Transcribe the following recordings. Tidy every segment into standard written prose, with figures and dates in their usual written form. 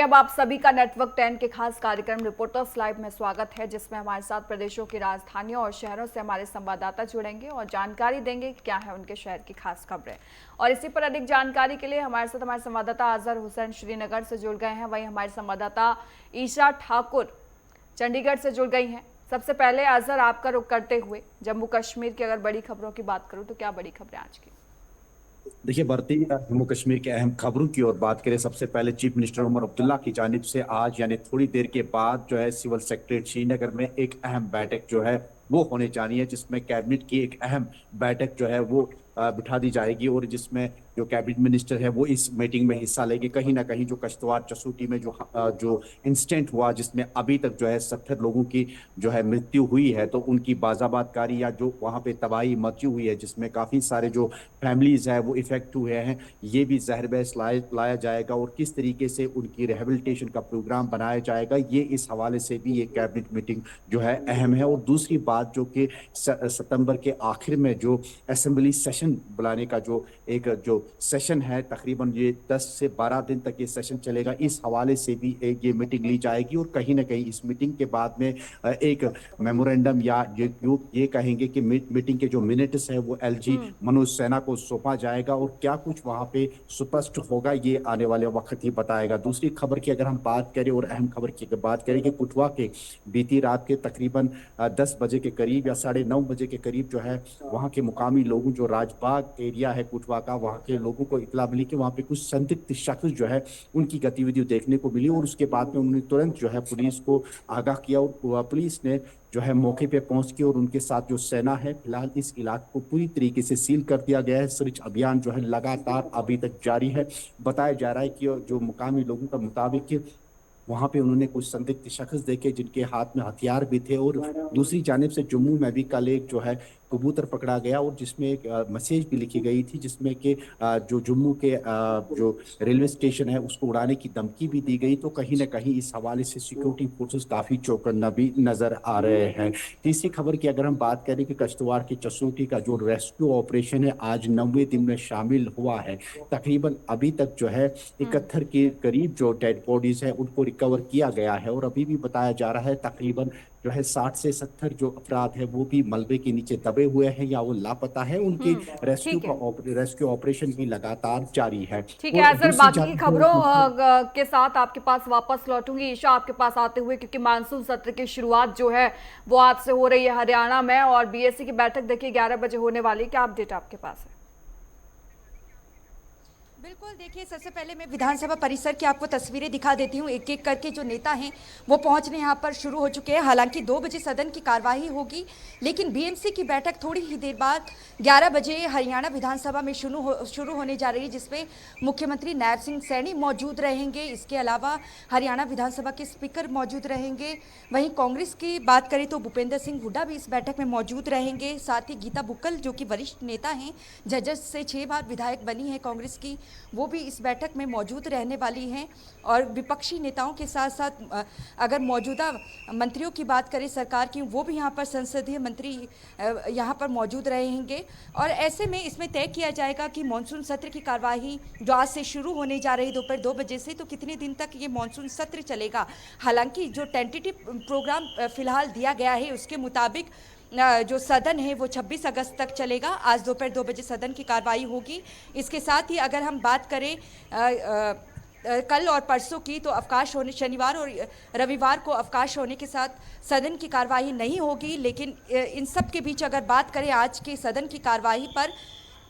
अब आप सभी का नेटवर्क 10 के खास कार्यक्रम रिपोर्टर्स लाइव में स्वागत है, जिसमें हमारे साथ प्रदेशों की राजधानियों और शहरों से हमारे संवाददाता जुड़ेंगे और जानकारी देंगे कि क्या है उनके शहर की खास खबरें। और इसी पर अधिक जानकारी के लिए हमारे साथ हमारे संवाददाता अजहर हुसैन श्रीनगर से जुड़ गए हैं। वहीं हमारे संवाददाता ईशा ठाकुर चंडीगढ़ से जुड़ गई हैं। सबसे पहले अजहर, आपका रुख करते हुए जम्मू कश्मीर की अगर बड़ी खबरों की बात करूं तो क्या बड़ी खबरें आज की? देखिए, बढ़ती जम्मू कश्मीर के अहम खबरों की ओर बात करें। सबसे पहले चीफ मिनिस्टर उमर अब्दुल्ला की जानिब से आज यानी थोड़ी देर के बाद जो है सिविल सेक्रेटरी श्रीनगर में एक अहम बैठक जो है वो होने जानी है, जिसमें कैबिनेट की एक अहम बैठक जो है वो बिठा दी जाएगी और जिसमें जो कैबिनेट मिनिस्टर है वो इस मीटिंग में हिस्सा लेंगे। कहीं ना कहीं जो कश्तवाड़ चसूटी में जो इंसिडेंट हुआ, जिसमें अभी तक जो है 70 लोगों की जो है मृत्यु हुई है, तो उनकी बाजाबादकारी या जो वहां पे तबाही मची हुई है, जिसमें काफी सारे जो फैमिलीज है वो इफेक्ट हुए हैं, ये भी जहर बहस लाया जाएगा और किस तरीके से उनकी रिहेबिलिटेशन का प्रोग्राम बनाया जाएगा, ये इस हवाले से भी ये कैबिनेट मीटिंग जो है अहम है। और दूसरी बात जो कि सितंबर के आखिर में जो असेंबली सेशन बुलाने का जो सेशन है, तकरीबन ये 10 से 12 दिन तक ये सेशन चलेगा, इस हवाले से भी एक ये मीटिंग ली जाएगी। और कहीं ना कहीं इस मीटिंग के बाद में एक मेमोरेंडम या ये कहेंगे कि मीटिंग के जो मिनट्स है वो एलजी मनोज सिन्हा को सौंपा जाएगा और क्या कुछ वहां पे स्पष्ट होगा ये आने वाले वक्त ही बताएगा। दूसरी खबर की अगर हम बात करें और अहम खबर की बात करें कि कुटवा के बीती रात के तकरीबन 10 बजे के करीब या 9:30 बजे के करीब जो है वहां के मुकामी लोगों, जो राजबाग एरिया है कुटवा का, वहां के लोगों को इतला मिली कि वहां पे कुछ संदिग्ध शख्स जो है उनकी गतिविधि देखने को मिली और उसके बाद में उन्होंने तुरंत जो है पुलिस को आगाह किया और पुलिस ने जो है मौके पे पहुंच के और उनके साथ जो सेना है, फिलहाल इस इलाके को पूरी तरीके से सील कर दिया गया है। सर्च अभियान जो है लगातार अभी तक जारी है। बताया जा रहा है कि जो मुकामी लोगों का मुताबिक वहां पे उन्होंने कुछ संदिग्ध शख्स देखे जिनके हाथ में हथियार भी थे। और दूसरी जानिब से जम्मू में भी कल एक जो है कबूतर पकड़ा गया और जिसमें एक मैसेज भी लिखी गई थी, जिसमें कि जो जम्मू के जो रेलवे स्टेशन है उसको उड़ाने की धमकी भी दी गई। तो कहीं ना कहीं इस हवाले से सिक्योरिटी फोर्सेस काफी चौकन्ना भी नजर आ रहे हैं। तीसरी खबर की अगर हम बात करें कि कश्तवाड़ की चसूटी का जो रेस्क्यू ऑपरेशन है आज 90वें दिन में शामिल हुआ है। तकरीबन अभी तक जो है 71 के करीब जो डेड बॉडीज है उनको रिकवर किया गया है और अभी भी बताया जा रहा है तकरीबन जो है 60 से 70 जो अपराध है वो भी मलबे के नीचे दबे हुए हैं या वो लापता है। उनके ठीक है। रेस्क्यू ऑपरेशन भी लगातार जारी है। ठीक है और अजहर, दूसरी बाकी की खबरों जानब के साथ आपके पास वापस लौटूंगी। ईशा, आपके पास आते हुए, क्योंकि मानसून सत्र की शुरुआत जो है वो आज से हो रही है हरियाणा में और बीएससी की बैठक देखिए 11 बजे होने वाली है। क्या अपडेट आपके पास है? बिल्कुल, देखिए सबसे पहले मैं विधानसभा परिसर की आपको तस्वीरें दिखा देती हूँ। एक एक करके जो नेता हैं वो पहुँचने यहाँ पर शुरू हो चुके हैं। हालांकि 2 बजे सदन की कार्यवाही होगी, लेकिन बीएमसी की बैठक थोड़ी ही देर बाद 11 बजे हरियाणा विधानसभा में शुरू होने जा रही है, जिसमें मुख्यमंत्री नायब सिंह सैनी मौजूद रहेंगे। इसके अलावा हरियाणा विधानसभा के स्पीकर मौजूद रहेंगे। वहीं कांग्रेस की बात करें तो भूपेंद्र सिंह हुड्डा भी इस बैठक में मौजूद रहेंगे। साथ ही गीता बुक्कल जो कि वरिष्ठ नेता हैं, जजस से 6 बार विधायक बनी है कांग्रेस की, वो भी इस बैठक में मौजूद रहने वाली हैं। और विपक्षी नेताओं के साथ साथ अगर मौजूदा मंत्रियों की बात करें सरकार की, वो भी यहाँ पर संसदीय मंत्री यहाँ पर मौजूद रहेंगे। और ऐसे में इसमें तय किया जाएगा कि मानसून सत्र की कार्यवाही जो आज से शुरू होने जा रही दोपहर 2 बजे से, तो कितने दिन तक ये मानसून सत्र चलेगा। हालांकि जो टेंटेटिव प्रोग्राम फिलहाल दिया गया है उसके मुताबिक जो सदन है वो 26 अगस्त तक चलेगा। आज दोपहर 2 बजे सदन की कार्रवाई होगी। इसके साथ ही अगर हम बात करें कल और परसों की, तो अवकाश होने, शनिवार और रविवार को अवकाश होने के साथ सदन की कार्यवाही नहीं होगी। लेकिन इन सब के बीच अगर बात करें आज के सदन की कार्यवाही पर,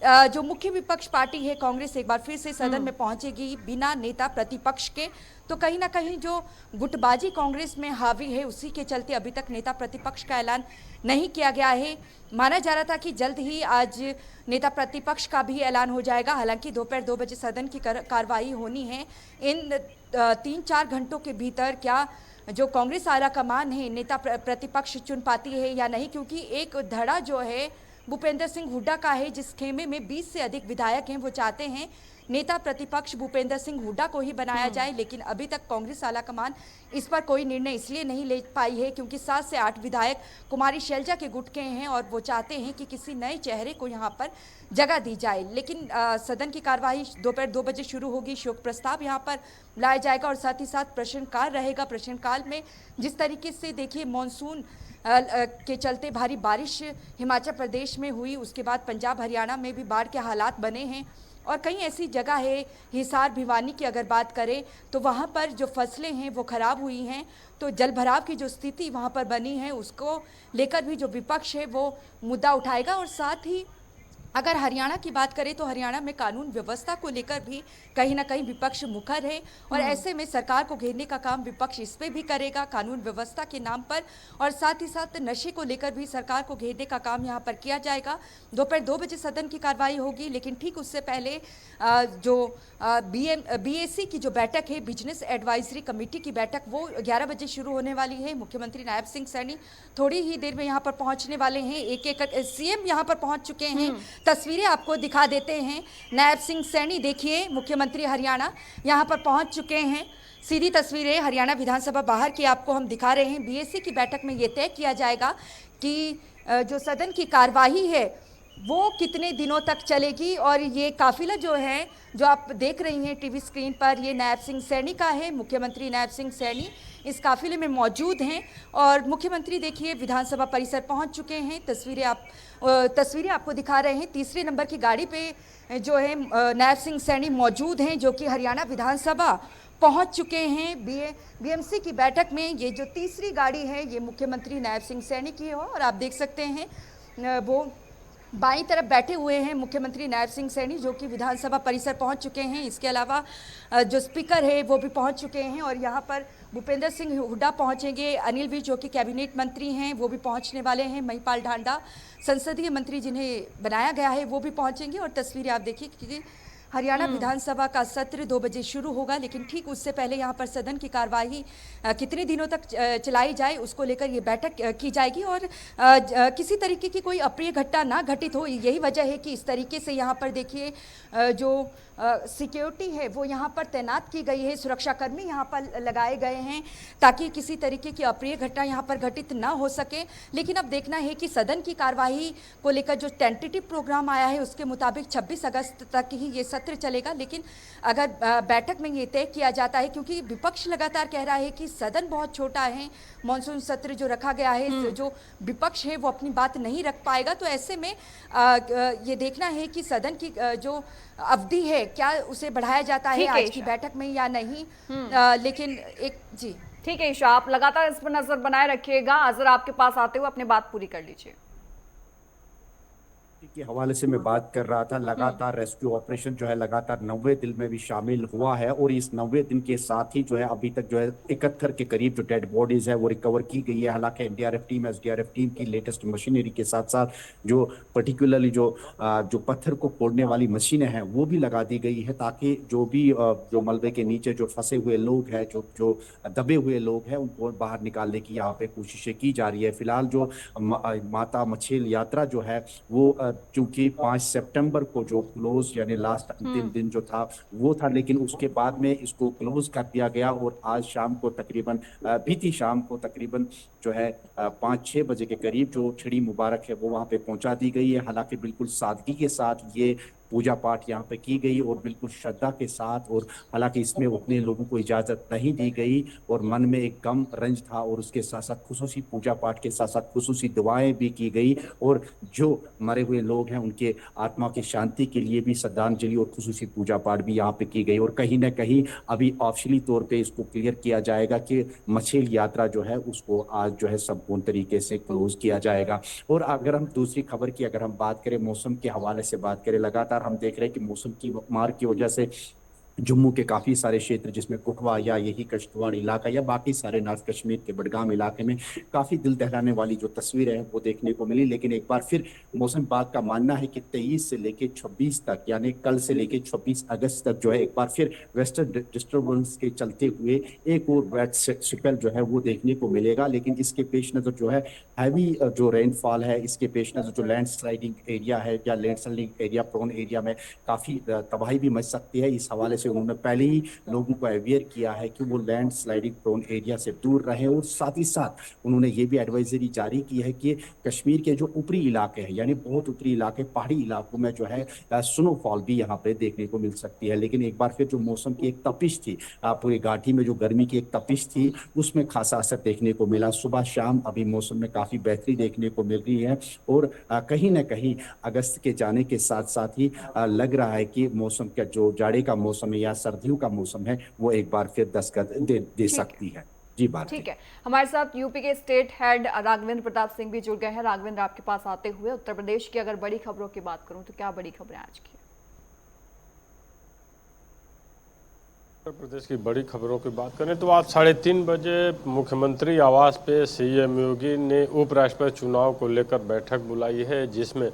जो मुख्य विपक्ष पार्टी है कांग्रेस एक बार फिर से सदन में पहुंचेगी बिना नेता प्रतिपक्ष के। तो कहीं ना कहीं जो गुटबाजी कांग्रेस में हावी है उसी के चलते अभी तक नेता प्रतिपक्ष का ऐलान नहीं किया गया है। माना जा रहा था कि जल्द ही आज नेता प्रतिपक्ष का भी ऐलान हो जाएगा। हालांकि दोपहर 2 बजे सदन की कार्रवाई होनी है। इन 3-4 घंटों के भीतर क्या जो कांग्रेस आला कमान है नेता प्रतिपक्ष चुन पाती है या नहीं, क्योंकि एक धड़ा जो है भूपेंद्र सिंह हुड्डा का है, जिस खेमे में 20 से अधिक विधायक हैं। वो चाहते हैं नेता प्रतिपक्ष भूपेंद्र सिंह हुड्डा को ही बनाया जाए, लेकिन अभी तक कांग्रेस आलाकमान इस पर कोई निर्णय इसलिए नहीं ले पाई है क्योंकि 7 से 8 विधायक कुमारी शैलजा के गुट के हैं और वो चाहते हैं कि किसी नए चेहरे को यहाँ पर जगह दी जाए। लेकिन सदन की कार्यवाही दोपहर 2 बजे शुरू होगी, शोक प्रस्ताव यहाँ पर लाया जाएगा और साथ ही साथ प्रश्नकाल रहेगा। प्रश्नकाल में जिस तरीके से देखिए मानसून के चलते भारी बारिश हिमाचल प्रदेश में हुई, उसके बाद पंजाब हरियाणा में भी बाढ़ के हालात बने हैं और कई ऐसी जगह है, हिसार भिवानी की अगर बात करें तो वहाँ पर जो फसलें हैं वो ख़राब हुई हैं। तो जल भराव की जो स्थिति वहाँ पर बनी है उसको लेकर भी जो विपक्ष है वो मुद्दा उठाएगा। और साथ ही अगर हरियाणा की बात करें तो हरियाणा में कानून व्यवस्था को लेकर भी कहीं ना कहीं विपक्ष मुखर है और ऐसे में सरकार को घेरने का काम विपक्ष इस पे भी करेगा कानून व्यवस्था के नाम पर, और साथ ही साथ नशे को लेकर भी सरकार को घेरने का काम यहाँ पर किया जाएगा। दोपहर 2 बजे सदन की कार्रवाई होगी, लेकिन ठीक उससे पहले जो बीएसी की जो बैठक है, बिजनेस एडवाइजरी कमेटी की बैठक, वो 11 बजे शुरू होने वाली है। मुख्यमंत्री नायब सिंह सैनी थोड़ी ही देर में यहाँ पर पहुँचने वाले हैं। एक सीएम यहाँ पर पहुँच चुके हैं, तस्वीरें आपको दिखा देते हैं। नायब सिंह सैनी देखिए, मुख्यमंत्री हरियाणा यहाँ पर पहुँच चुके हैं। सीधी तस्वीरें हरियाणा विधानसभा बाहर की आपको हम दिखा रहे हैं। बीएसी की बैठक में ये तय किया जाएगा कि जो सदन की कार्यवाही है वो कितने दिनों तक चलेगी। और ये काफिला जो है, जो आप देख रही हैं टीवी स्क्रीन पर, ये नायब सिंह सैनी का है। मुख्यमंत्री नायब सिंह सैनी इस काफिले में मौजूद हैं और मुख्यमंत्री देखिए विधानसभा परिसर पहुंच चुके हैं। तस्वीरें आपको दिखा रहे हैं। तीसरे नंबर की गाड़ी पे जो है नायब सिंह सैनी मौजूद हैं, जो कि हरियाणा विधानसभा पहुंच चुके हैं। बीएमसी की बैठक में ये जो तीसरी गाड़ी है ये मुख्यमंत्री नायब सिंह सैनी की है और आप देख सकते हैं वो बाईं तरफ बैठे हुए हैं मुख्यमंत्री नायब सिंह सैनी, जो कि विधानसभा परिसर पहुंच चुके हैं। इसके अलावा जो स्पीकर है वो भी पहुंच चुके हैं और यहाँ पर भूपेंद्र सिंह हुड्डा पहुंचेंगे। अनिल विज जो कि कैबिनेट मंत्री हैं वो भी पहुंचने वाले हैं। महिपाल ढांडा संसदीय मंत्री जिन्हें बनाया गया है वो भी पहुंचेंगे। और तस्वीरें आप देखिए कि हरियाणा विधानसभा का सत्र 2 बजे शुरू होगा, लेकिन ठीक उससे पहले यहाँ पर सदन की कार्यवाही कितने दिनों तक चलाई जाए उसको लेकर ये बैठक की जाएगी और किसी तरीके की कोई अप्रिय घटना ना घटित हो। यही वजह है कि इस तरीके से यहाँ पर देखिए जो सिक्योरिटी है वो यहाँ पर तैनात की गई है, सुरक्षाकर्मी यहाँ पर लगाए गए हैं ताकि किसी तरीके की अप्रिय घटना यहाँ पर घटित ना हो सके। लेकिन अब देखना है कि सदन की कार्यवाही को लेकर जो टेंटेटिव प्रोग्राम आया है उसके मुताबिक 26 अगस्त तक ही ये सत्र चलेगा। लेकिन अगर बैठक में ये तय किया जाता है, क्योंकि विपक्ष लगातार कह रहा है कि सदन बहुत छोटा है, मानसून सत्र जो रखा गया है जो विपक्ष है वो अपनी बात नहीं रख पाएगा, तो ऐसे में ये देखना है कि सदन की जो अवधि है क्या उसे बढ़ाया जाता है आज की बैठक में या नहीं। लेकिन एक जी ठीक है ईशा, आप लगातार इस पर नजर बनाए रखिएगा। अजहर आपके पास आते हुए अपनी बात पूरी कर लीजिए। के हवाले से मैं बात कर रहा था, लगातार रेस्क्यू ऑपरेशन जो है लगातार 90 दिन में भी शामिल हुआ है और इस 90 दिन के साथ ही जो है अभी तक जो है 71 के करीब जो डेड बॉडीज है वो रिकवर की गई है। हालांकि एनडीआरएफ टीम एसडीआरएफ टीम की लेटेस्ट मशीनरी के साथ साथ जो पर्टिकुलरली जो पत्थर को फोड़ने वाली मशीनें हैं वो भी लगा दी गई है ताकि जो भी जो मलबे के नीचे जो फंसे हुए लोग हैं, जो दबे हुए लोग हैं उनको बाहर निकालने की यहाँ पे कोशिशें की जा रही है। फिलहाल जो माता मछेल यात्रा जो है वो चूंकि 5 सितंबर को जो क्लोज यानी लास्ट अंतिम दिन जो था वो था, लेकिन उसके बाद में इसको क्लोज कर दिया गया और आज शाम को तकरीबन बीती शाम को तकरीबन जो है 5-6 बजे के करीब जो छड़ी मुबारक है वो वहां पे पहुंचा दी गई है। हालांकि बिल्कुल सादगी के साथ ये पूजा पाठ यहाँ पे की गई और बिल्कुल श्रद्धा के साथ, और हालांकि इसमें उतने लोगों को इजाजत नहीं दी गई और मन में एक गम रंज था और उसके साथ साथ खुसूसी पूजा पाठ के साथ साथ खुसूसी दुआएं भी की गई और जो मरे हुए लोग हैं उनके आत्मा की शांति के लिए भी श्रद्धांजलि और खुसूसी पूजा पाठ भी यहाँ पे की गई। और कहीं ना कहीं अभी ऑफिशियली तौर पर इसको क्लियर किया जाएगा कि मछेल यात्रा जो है उसको आज जो है संपूर्ण तरीके से क्लोज किया जाएगा। और अगर हम दूसरी खबर की अगर हम बात करें, मौसम के हवाले से बात करें, लगातार हम देख रहे हैं कि मौसम की मार की वजह से जम्मू के काफ़ी सारे क्षेत्र जिसमें कुटवा या यही किश्तवाड़ इलाका या बाकी सारे नॉर्थ कश्मीर के बडगाम इलाके में काफ़ी दिल दहलाने वाली जो तस्वीरें हैं वो देखने को मिली। लेकिन एक बार फिर मौसम विभाग का मानना है कि 23 से लेकर 26 तक यानी कल से लेकर 26 अगस्त तक जो है एक बार फिर वेस्टर्न डिस्टर्बेंस के चलते हुए एक और वेट स्पेल जो है वो देखने को मिलेगा। लेकिन इसके पेश नज़र जो है हैवी जो रेनफॉल है, इसके पेश नज़र जो लैंड स्लाइडिंग एरिया है या land sliding area prone area में काफ़ी तबाही भी मच सकती है। इस हवाले से उन्होंने पहले ही लोगों को अवेयर किया है कि वो लैंड स्लाइडिंग प्रोन एरिया से दूर रहें। और साथ ही साथ उन्होंने ये भी एडवाइजरी जारी की है कि कश्मीर के जो ऊपरी इलाके हैं यानी बहुत ऊपरी इलाके पहाड़ी इलाकों में जो है स्नोफॉल भी यहाँ पे देखने को मिल सकती है। लेकिन एक बार फिर जो मौसम की एक तपिश थी, पूरी घाटी में जो गर्मी की एक तपिश थी उसमें खासा असर देखने को मिला। सुबह शाम अभी मौसम में काफ़ी बेहतरी देखने को मिल रही है और कहीं ना कहीं अगस्त के जाने के साथ साथ ही लग रहा है कि मौसम का जो जाड़े का मौसम है या सर्दियों का मौसम है वो एक बार फिर दस्तक दे सकती है। जी बात ठीक है, हमारे साथ यूपी के स्टेट हेड राघवेंद्र प्रताप सिंह भी जुड़ गए हैं। राघवेंद्र, आपके पास आते हुए उत्तर प्रदेश की अगर बड़ी खबरों की बात करूं तो क्या बड़ी खबरें आज की? उत्तर प्रदेश की बड़ी खबरों की बात करें तो आज 3:30 बजे मुख्यमंत्री आवास पे सीएम योगी ने उपराष्ट्रपति चुनाव को लेकर बैठक बुलाई है, जिसमें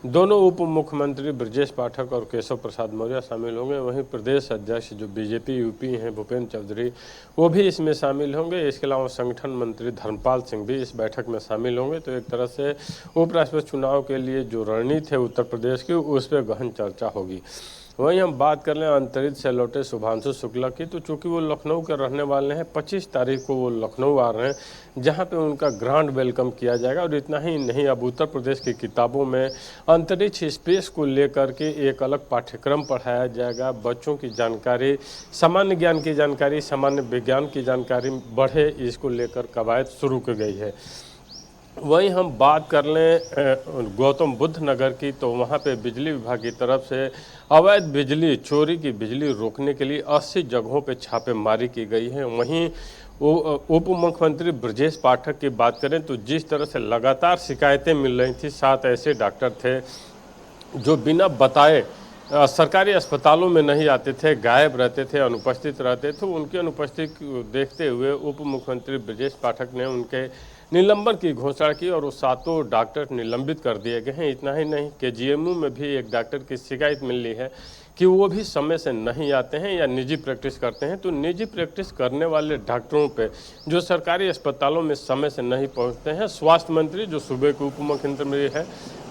दोनों उप मुख्यमंत्री ब्रजेश पाठक और केशव प्रसाद मौर्य शामिल होंगे। वहीं प्रदेश अध्यक्ष जो बीजेपी यूपी हैं भूपेंद्र चौधरी वो भी इसमें शामिल होंगे। इसके अलावा संगठन मंत्री धर्मपाल सिंह भी इस बैठक में शामिल होंगे। तो एक तरह से उपराष्ट्रपति चुनाव के लिए जो रणनीति है उत्तर प्रदेश की उस पर गहन चर्चा होगी। वहीं हम बात कर लें अंतरिक्ष से लौटे शुभांशु शुक्ला की, तो चूंकि वो लखनऊ के रहने वाले हैं, 25 तारीख को वो लखनऊ आ रहे हैं जहां पे उनका ग्रैंड वेलकम किया जाएगा। और इतना ही नहीं, अब उत्तर प्रदेश की किताबों में अंतरिक्ष स्पेस को लेकर के एक अलग पाठ्यक्रम पढ़ाया जाएगा। बच्चों की जानकारी, सामान्य ज्ञान की जानकारी, सामान्य विज्ञान की जानकारी बढ़े, इसको लेकर कवायद शुरू की गई है। वहीं हम बात कर लें गौतम बुद्ध नगर की, तो वहाँ पे बिजली विभाग की तरफ से अवैध बिजली चोरी की बिजली रोकने के लिए 80 जगहों पे छापेमारी की गई है। वहीं उप मुख्यमंत्री ब्रजेश पाठक की बात करें तो जिस तरह से लगातार शिकायतें मिल रही थी, 7 ऐसे डॉक्टर थे जो बिना बताए सरकारी अस्पतालों में नहीं आते थे, गायब रहते थे, अनुपस्थित रहते थे। उनकी अनुपस्थिति को देखते हुए उप मुख्यमंत्री ब्रजेश पाठक ने उनके निलंबन की घोषणा की और वो 7 डॉक्टर निलंबित कर दिए गए हैं। इतना ही नहीं, केजीएमयू में भी एक डॉक्टर की शिकायत मिल रही है कि वो भी समय से नहीं आते हैं या निजी प्रैक्टिस करते हैं। तो निजी प्रैक्टिस करने वाले डॉक्टरों पे जो सरकारी अस्पतालों में समय से नहीं पहुंचते हैं, स्वास्थ्य मंत्री जो सूबे के उप मुख्यमंत्री है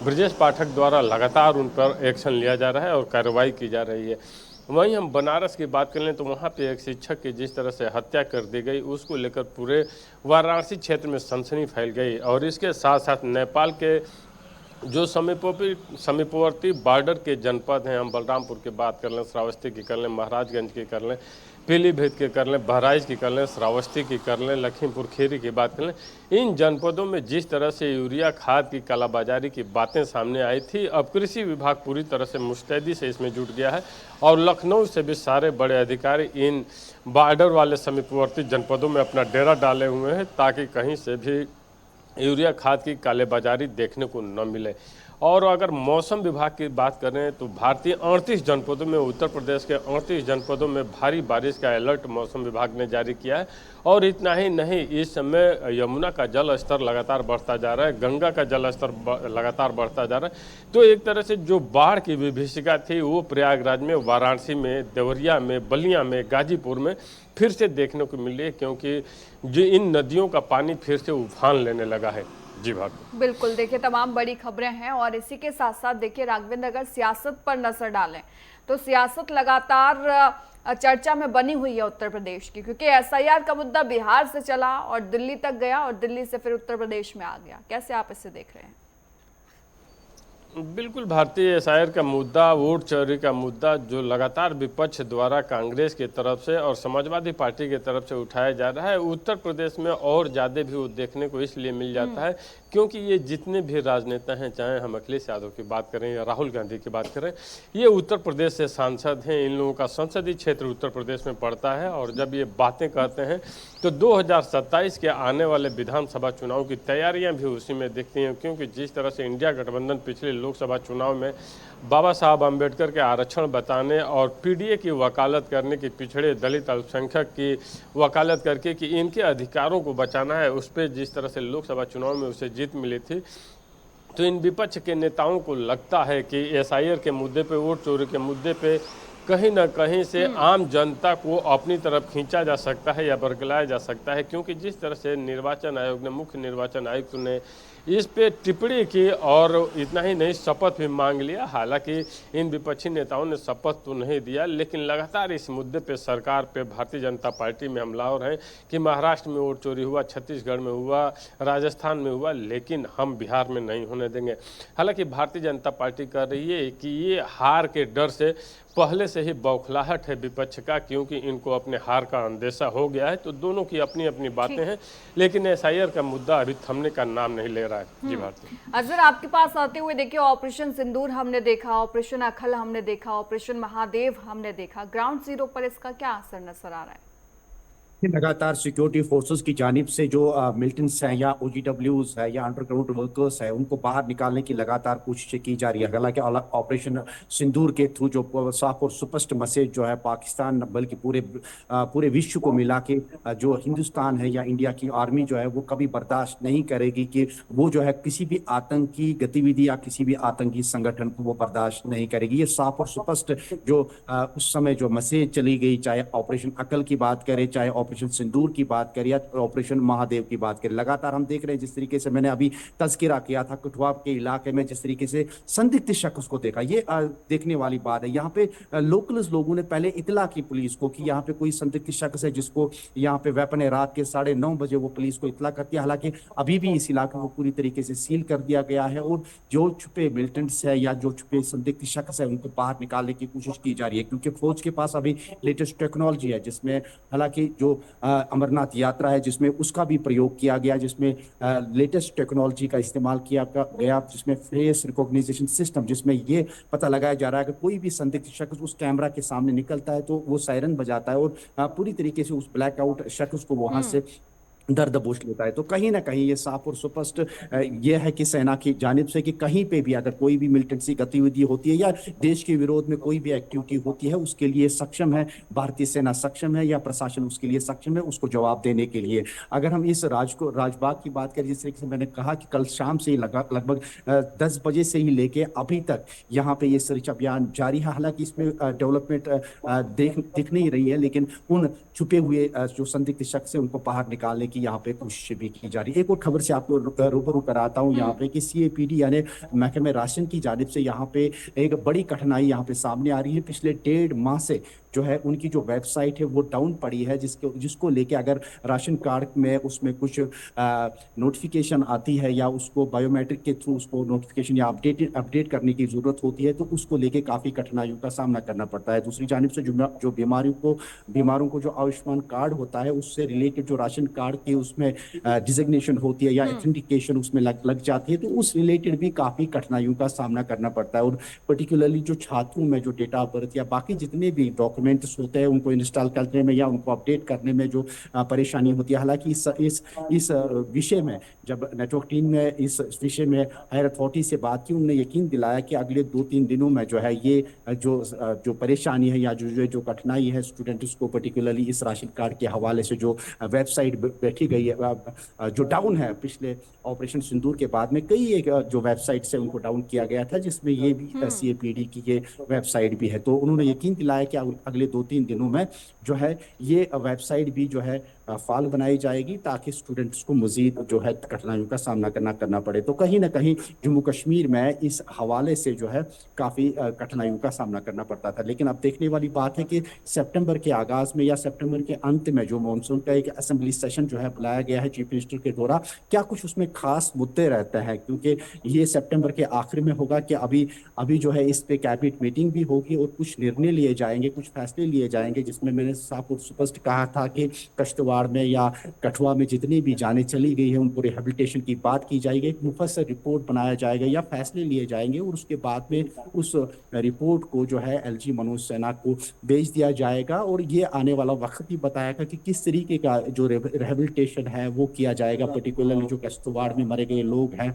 ब्रजेश पाठक द्वारा लगातार उन पर एक्शन लिया जा रहा है और कार्रवाई की जा रही है। वहीं हम बनारस की बात कर लें तो वहाँ पे एक शिक्षक की जिस तरह से हत्या कर दी गई, उसको लेकर पूरे वाराणसी क्षेत्र में सनसनी फैल गई। और इसके साथ साथ नेपाल के जो समीपवर्ती बॉर्डर के जनपद हैं, हम बलरामपुर की बात कर लें, श्रावस्ती की कर लें, महाराजगंज की कर लें, पीलीभीत की कर लें, बहराइच की कर लें, श्रावस्ती की कर लें, लखीमपुर खीरी की बात कर लें, इन जनपदों में जिस तरह से यूरिया खाद की कालाबाजारी की बातें सामने आई थी, अब कृषि विभाग पूरी तरह से मुस्तैदी से इसमें जुट गया है। और लखनऊ से भी सारे बड़े अधिकारी इन बॉर्डर वाले समीपवर्ती जनपदों में अपना डेरा डाले हुए हैं ताकि कहीं से भी यूरिया खाद की कालेबाजारी देखने को न मिले। और अगर मौसम विभाग की बात करें तो भारतीय 38 जनपदों में, उत्तर प्रदेश के 38 जनपदों में भारी बारिश का अलर्ट मौसम विभाग ने जारी किया है। और इतना ही नहीं, इस समय यमुना का जल स्तर लगातार बढ़ता जा रहा है, गंगा का जल स्तर लगातार बढ़ता जा रहा है। तो एक तरह से जो बाढ़ की विभीषिका थी वो प्रयागराज में, वाराणसी में, देवरिया में, बलिया में, गाजीपुर में फिर से देखने को मिल रही है, क्योंकि जो इन नदियों का पानी फिर से उफान लेने लगा है। जी भाग बिल्कुल, देखिए तमाम बड़ी खबरें हैं। और इसी के साथ साथ देखिए राघवेंद्र, अगर सियासत पर नजर डालें तो सियासत लगातार चर्चा में बनी हुई है उत्तर प्रदेश की, क्योंकि एसआईआर का मुद्दा बिहार से चला और दिल्ली तक गया और दिल्ली से फिर उत्तर प्रदेश में आ गया। कैसे आप इसे देख रहे हैं? बिल्कुल, भारतीय एसआईआर का मुद्दा, वोट चोरी का मुद्दा जो लगातार विपक्ष द्वारा कांग्रेस की तरफ से और समाजवादी पार्टी की तरफ से उठाया जा रहा है, उत्तर प्रदेश में और ज़्यादा भी वो देखने को इसलिए मिल जाता है क्योंकि ये जितने भी राजनेता हैं, चाहे हम अखिलेश यादव की बात करें या राहुल गांधी की बात करें, ये उत्तर प्रदेश से सांसद हैं। इन लोगों का संसदीय क्षेत्र उत्तर प्रदेश में पड़ता है। और जब ये बातें कहते हैं तो 2027 के आने वाले विधानसभा चुनाव की तैयारियां भी उसी में दिखती हैं, क्योंकि जिस तरह से इंडिया गठबंधन पिछले लोकसभा चुनाव में बाबा साहब अम्बेडकर के आरक्षण बताने और पीडीए की वकालत करने की, पिछड़े दलित अल्पसंख्यक की वकालत करके कि इनके अधिकारों को बचाना है, उस पर जिस तरह से लोकसभा चुनाव में उसे जीत मिली थी, तो इन विपक्ष के नेताओं को लगता है कि एसआईआर के मुद्दे पे, वोट चोरी के मुद्दे पे कहीं ना कहीं से आम जनता को अपनी तरफ खींचा जा सकता है या बरगलाया जा सकता है, क्योंकि जिस तरह से निर्वाचन आयोग ने, मुख्य निर्वाचन आयुक्त ने इस पे टिप्पणी की और इतना ही नहीं, शपथ भी मांग लिया। हालांकि इन विपक्षी नेताओं ने शपथ तो नहीं दिया, लेकिन लगातार इस मुद्दे पे सरकार पे भारतीय जनता पार्टी में हमलावर हैं कि महाराष्ट्र में वोट चोरी हुआ, छत्तीसगढ़ में हुआ, राजस्थान में हुआ, लेकिन हम बिहार में नहीं होने देंगे। हालांकि भारतीय जनता पार्टी कर रही है कि ये हार के डर से पहले से ही बौखलाहट है विपक्ष का, क्योंकि इनको अपने हार का अंदेशा हो गया है। तो दोनों की अपनी अपनी बातें हैं, लेकिन एसआईआर का मुद्दा अभी थमने का नाम नहीं ले रहा है। जी भारती, अजहर आपके पास आते हुए देखिए, ऑपरेशन सिंदूर हमने देखा, ऑपरेशन अखल हमने देखा, ऑपरेशन महादेव हमने देखा, ग्राउंड जीरो पर इसका क्या असर नजर आ रहा है? लगातार सिक्योरिटी फोर्सेस की जानिब से जो मिलिटेंट्स हैं या ओजीडब्ल्यूज है या अंडरग्राउंड वर्कर्स है, उनको बाहर निकालने की लगातार कोशिशें की जा रही है। हालांकि ऑपरेशन सिंदूर के थ्रू जो साफ और स्पष्ट मैसेज जो है पाकिस्तान बल्कि पूरे विश्व को मिला के जो हिंदुस्तान है या इंडिया की आर्मी जो है वो कभी बर्दाश्त नहीं करेगी कि वो जो है किसी भी आतंकी गतिविधि या किसी भी आतंकी संगठन को वो बर्दाश्त नहीं करेगी। ये साफ और स्पष्ट जो उस समय जो मैसेज चली गई, चाहे ऑपरेशन अकल की बात करें, चाहे ऑपरेशन सिंदूर की बात करें या ऑपरेशन महादेव की बात करें, लगातार हम देख रहे हैं जिस तरीके से मैंने अभी तज़किरा किया था कठुआ के इलाके में, जिस तरीके से संदिग्ध शख्स को देखा, ये देखने वाली बात है। यहाँ पे लोकल्स लोगों ने पहले इतला की पुलिस को कि यहाँ पे कोई संदिग्ध शख्स है जिसको यहाँ पे वेपन है। रात के 9:30 बजे वो पुलिस को इतला करती है। हालांकि अभी भी इस इलाके को पूरी तरीके से सील कर दिया गया है और जो छुपे मिलिटेंट्स है या जो छुपे संदिग्ध शख्स है उनको बाहर निकालने की कोशिश की जा रही है, क्योंकि फौज के पास अभी लेटेस्ट टेक्नोलॉजी है, जिसमें हालांकि जो अमरनाथ यात्रा है जिसमें उसका भी प्रयोग किया गया, जिसमें लेटेस्ट टेक्नोलॉजी का इस्तेमाल किया गया, जिसमें फेस रिकॉग्निशन सिस्टम, जिसमें ये पता लगाया जा रहा है कि कोई भी संदिग्ध शख्स उस कैमरा के सामने निकलता है तो वो सायरन बजाता है और पूरी तरीके से उस ब्लैकआउट शख्स को वहां से दर्द बोझ लेता है। तो कहीं ना कहीं ये साफ और स्पष्ट ये है कि सेना की जानिब से कि कहीं पे भी अगर कोई भी मिलिटेंसी गतिविधि होती है या देश के विरोध में कोई भी एक्टिविटी होती है, उसके लिए सक्षम है भारतीय सेना, सक्षम है या प्रशासन उसके लिए सक्षम है उसको जवाब देने के लिए। अगर हम इस राजबाग की बात करें, जिस तरीके से मैंने कहा कि कल शाम से लगभग 10 बजे से ही लेके अभी तक यहाँ पे ये सर्च अभियान जारी है। हालांकि इसमें डेवलपमेंट दिख नहीं रही है, लेकिन उन छुपे हुए जो संदिग्ध शख्स है उनको बाहर निकालने की यहाँ पे कोशिश भी की जा रही है। एक और खबर से आपको रूबरू कराता हूँ यहाँ पे कि सीएपीडी यानी महकमे राशन की जानिब से यहाँ पे एक बड़ी कठिनाई यहाँ पे सामने आ रही है। पिछले 1.5 माह से जो है उनकी जो वेबसाइट है वो डाउन पड़ी है, जिसको लेके अगर राशन कार्ड में उसमें कुछ नोटिफिकेशन आती है या उसको बायोमेट्रिक के थ्रू उसको नोटिफिकेशन या अपडेट करने की जरूरत होती है तो उसको लेके काफी कठिनाइयों का सामना करना पड़ता है। दूसरी जानिब से जो बीमारों को जो आयुष्मान कार्ड होता है उससे रिलेटेड जो राशन कार्ड की उसमें डिजिग्नेशन होती है या ऑथेंटिकेशन उसमें लग जाती है, तो उस रिलेटेड भी काफी कठिनाइयों का सामना करना पड़ता है। और पर्टिकुलरली जो छात्रों में जो डेटा ऑफ बर्थ या बाकी जितने भी डॉक्यूमेंट्स होते हैं उनको इंस्टॉल करने में या उनको अपडेट करने में जो परेशानी होती है। हालांकि इस विषय में जब नेटवर्क टीम ने इस विषय में हायर अथॉरिटी से बात की, उन्होंने यकीन दिलाया कि अगले 2-3 दिनों में जो है ये जो परेशानी है या जो कठिनाई है स्टूडेंट्स को पर्टिकुलरली इस राशन कार्ड के हवाले से जो वेबसाइट बैठी गई है जो डाउन है, पिछले ऑपरेशन सिंदूर के बाद में कई एक जो वेबसाइट से उनको डाउन किया गया था, जिसमें ये भी सीएपीडी की ये वेबसाइट भी है। तो उन्होंने यकीन दिलाया कि अगले 2-3 दिनों में जो है ये वेबसाइट भी जो है फाल बनाई जाएगी ताकि स्टूडेंट्स को मजीद जो है कठिनाइयों का सामना करना पड़े। तो कहीं ना कहीं जम्मू कश्मीर में इस हवाले से जो है काफ़ी कठिनाइयों का सामना करना पड़ता था। लेकिन अब देखने वाली बात है कि सितंबर के आगाज़ में या सितंबर के अंत में जो मानसून का एक असेंबली सेशन जो है बुलाया गया है चीफ मिनिस्टर के द्वारा, क्या कुछ उसमें खास मुद्दे रहते हैं, क्योंकि ये सितंबर के आखिर में होगा कि अभी जो है इस पे कैबिनेट मीटिंग भी होगी और कुछ निर्णय लिए जाएंगे, कुछ फैसले लिए जाएंगे, जिसमें मैंने साफ और स्पष्ट कहा था कि किश्तवाड़ में या कठुआ में जितनी भी जानें चली गई है उनको रिहेबिलिटेशन की बात की जाएगी, एक मुफस्सल रिपोर्ट बनाया जाएगा या फैसले लिए जाएंगे और उसके बाद में उस रिपोर्ट को जो है एलजी मनोज सिन्हा को भेज दिया जाएगा और ये आने वाला वक्त ही बताएगा कि किस तरीके का जो रिहेबिलिटेशन है वो किया जाएगा। पर्टिकुलरली जो किश्तवाड़ में मरे गए लोग हैं,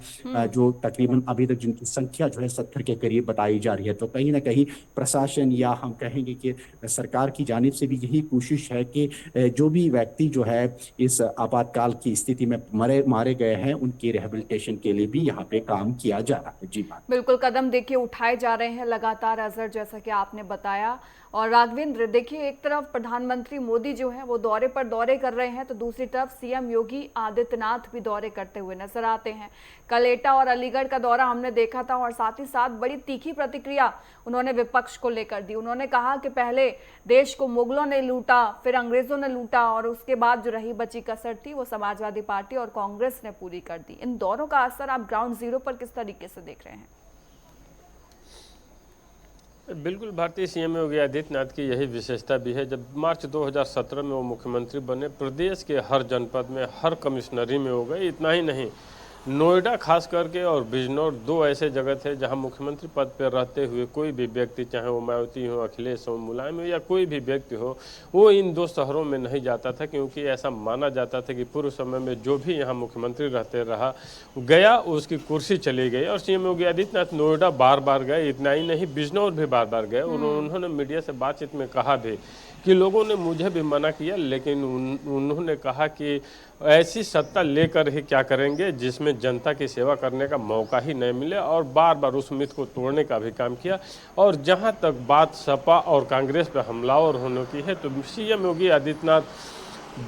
जो तकरीबन अभी तक जिनकी संख्या जो है 70 के करीब बताई जा रही है, तो कहीं ना कहीं प्रशासन या हम कहेंगे कि सरकार की जानिब से भी यही कोशिश है कि जो भी व्यक्ति जो है इस आपातकाल की स्थिति में मारे गए हैं उनकी रिहेबिलिटेशन के लिए भी यहाँ पे काम किया जा रहा है। जी बात बिल्कुल, कदम देखिए उठाए जा रहे हैं लगातार अजहर, जैसा कि आपने बताया। और राघवेंद्र, देखिए एक तरफ प्रधानमंत्री मोदी जो है वो दौरे पर दौरे कर रहे हैं, तो दूसरी तरफ सीएम योगी आदित्यनाथ भी दौरे करते हुए नजर आते हैं। कल एटा और अलीगढ़ का दौरा हमने देखा था और साथ ही साथ बड़ी तीखी प्रतिक्रिया उन्होंने विपक्ष को लेकर दी। उन्होंने कहा कि पहले देश को मुगलों ने लूटा, फिर अंग्रेजों ने लूटा और उसके बाद जो रही बची कसर थी वो समाजवादी पार्टी और कांग्रेस ने पूरी कर दी। इन दौरों का असर आप ग्राउंड जीरो पर किस तरीके से देख रहे हैं? बिल्कुल, भारतीय सीएम योगी आदित्यनाथ की यही विशेषता भी है। जब मार्च 2017 में वो मुख्यमंत्री बने, प्रदेश के हर जनपद में, हर कमिश्नरी में हो गए। इतना ही नहीं, नोएडा खास करके और बिजनौर 2 ऐसे जगह थे जहां मुख्यमंत्री पद पर रहते हुए कोई भी व्यक्ति, चाहे वो मायावती हो, अखिलेश हो, मुलायम हो या कोई भी व्यक्ति हो, वो इन 2 शहरों में नहीं जाता था, क्योंकि ऐसा माना जाता था कि पूर्व समय में जो भी यहाँ मुख्यमंत्री रहते रहा गया उसकी कुर्सी चली गई। और सीएम योगी आदित्यनाथ नोएडा बार बार गए। इतना ही नहीं, बिजनौर भी बार बार गए। उन्होंने मीडिया से बातचीत में कहा भी कि लोगों ने मुझे भी मना किया, लेकिन उन्होंने कहा कि ऐसी सत्ता लेकर ही क्या करेंगे जिसमें जनता की सेवा करने का मौका ही नहीं मिले, और बार बार उस मिथ को तोड़ने का भी काम किया। और जहां तक बात सपा और कांग्रेस पर हमलावर होने की है, तो सीएम योगी आदित्यनाथ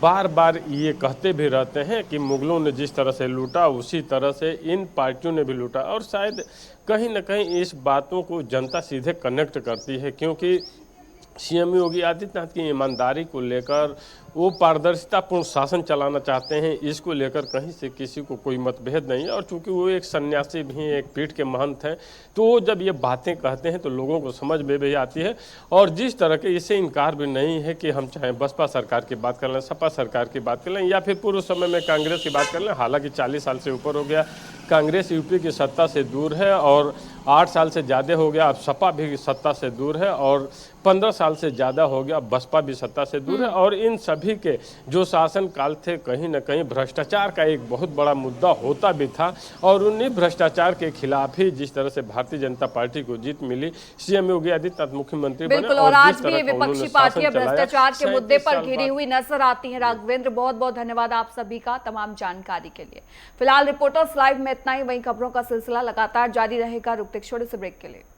बार बार ये कहते भी रहते हैं कि मुगलों ने जिस तरह से लूटा उसी तरह से इन पार्टियों ने भी लूटा। और शायद कहीं ना कहीं इस बातों को जनता सीधे कनेक्ट करती है, क्योंकि सीएम योगी आदित्यनाथ की ईमानदारी को लेकर वो पारदर्शितापूर्ण शासन चलाना चाहते हैं। इसको लेकर कहीं से किसी को कोई मतभेद नहीं है। और चूंकि वो एक सन्यासी भी हैं, एक पीठ के महंत हैं, तो वो जब ये बातें कहते हैं तो लोगों को समझ में भी आती है। और जिस तरह के इससे इनकार भी नहीं है कि हम चाहे बसपा सरकार की बात कर लें, सपा सरकार की बात कर लें या फिर पूर्व समय में कांग्रेस की बात कर लें। हालांकि 40 साल से ऊपर हो गया कांग्रेस यूपी की सत्ता से दूर है, और 8 साल से ज़्यादा हो गया अब सपा भी सत्ता से दूर है, और 15 साल से ज़्यादा हो गया बसपा भी सत्ता से दूर है। और इन सभी के जो शासन काल थे, कहीं ना कहीं भ्रष्टाचार का एक बहुत बड़ा मुद्दा होता भी था। और उन्हीं भ्रष्टाचार के खिलाफ ही जिस तरह से भारतीय जनता पार्टी को जीत मिली, सीएम योगी आदित्यनाथ मुख्यमंत्री बने। बिल्कुल, और आज भी विपक्षी पार्टियां भ्रष्टाचार के मुद्दे पर घिरी हुई नजर आती हैं। राघवेंद्र, बहुत बहुत धन्यवाद आप सभी का तमाम जानकारी के लिए। फिलहाल रिपोर्टर्स लाइव में इतना ही। वहीं खबरों का सिलसिला लगातार जारी रहेगा। रुकते छोटे से ब्रेक के लिए।